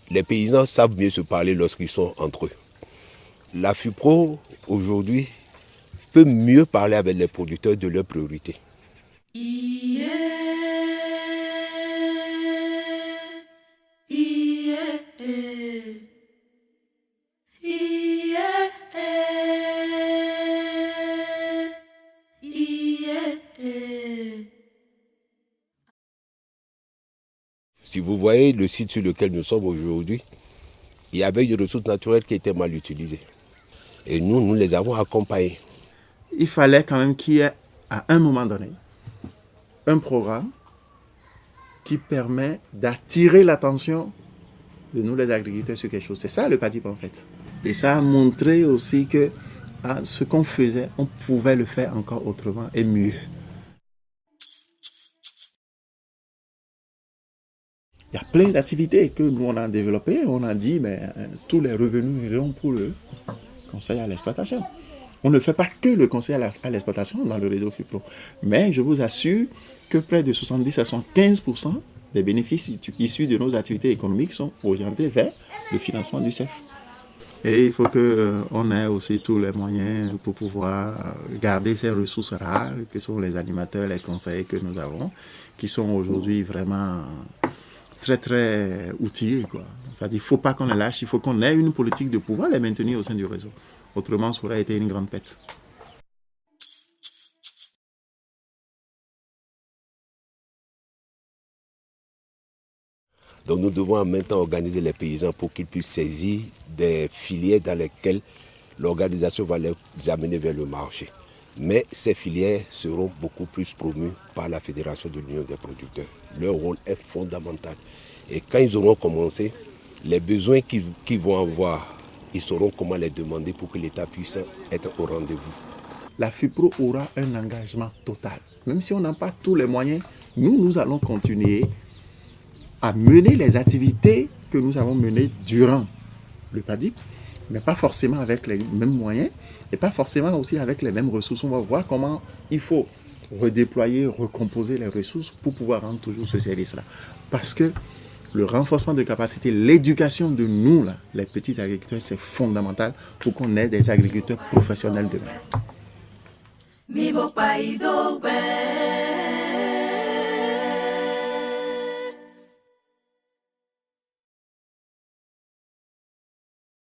les paysans savent mieux se parler lorsqu'ils sont entre eux. La FUPRO, aujourd'hui, peut mieux parler avec les producteurs de leurs priorités. Si vous voyez le site sur lequel nous sommes aujourd'hui, il y avait des ressources naturelles qui étaient mal utilisées. Et nous les avons accompagnés. Il fallait quand même qu'il y ait, à un moment donné, un programme qui permet d'attirer l'attention de nous les agriculteurs sur quelque chose. C'est ça le PADIP en fait. Et ça a montré aussi que ce qu'on faisait, on pouvait le faire encore autrement et mieux. Il y a plein d'activités que nous on a développées. On a dit, mais tous les revenus iront pour le conseil à l'exploitation. On ne fait pas que le conseil à l'exploitation dans le réseau FUPRO. Mais je vous assure que près de 70 à 75% des bénéfices issus de nos activités économiques sont orientés vers le financement du CEF. Et il faut qu'on ait aussi tous les moyens pour pouvoir garder ces ressources rares que sont les animateurs, les conseillers que nous avons, qui sont aujourd'hui vraiment très très utiles. C'est-à-dire qu'il ne faut pas qu'on les lâche, il faut qu'on ait une politique de pouvoir les maintenir au sein du réseau. Autrement, ça aurait été une grande perte. Donc nous devons en même temps organiser les paysans pour qu'ils puissent saisir des filières dans lesquelles l'organisation va les amener vers le marché. Mais ces filières seront beaucoup plus promues par la Fédération de l'Union des producteurs. Leur rôle est fondamental. Et quand ils auront commencé, les besoins qu'ils vont avoir, ils sauront comment les demander pour que l'État puisse être au rendez-vous. La FUPRO aura un engagement total. Même si on n'a pas tous les moyens, nous allons continuer à mener les activités que nous avons menées durant le PADIP, mais pas forcément avec les mêmes moyens et pas forcément aussi avec les mêmes ressources. On va voir comment il faut redéployer, recomposer les ressources pour pouvoir rendre toujours ce service-là. Parce que le renforcement de capacité, l'éducation de nous, là, les petits agriculteurs, c'est fondamental pour qu'on ait des agriculteurs professionnels demain.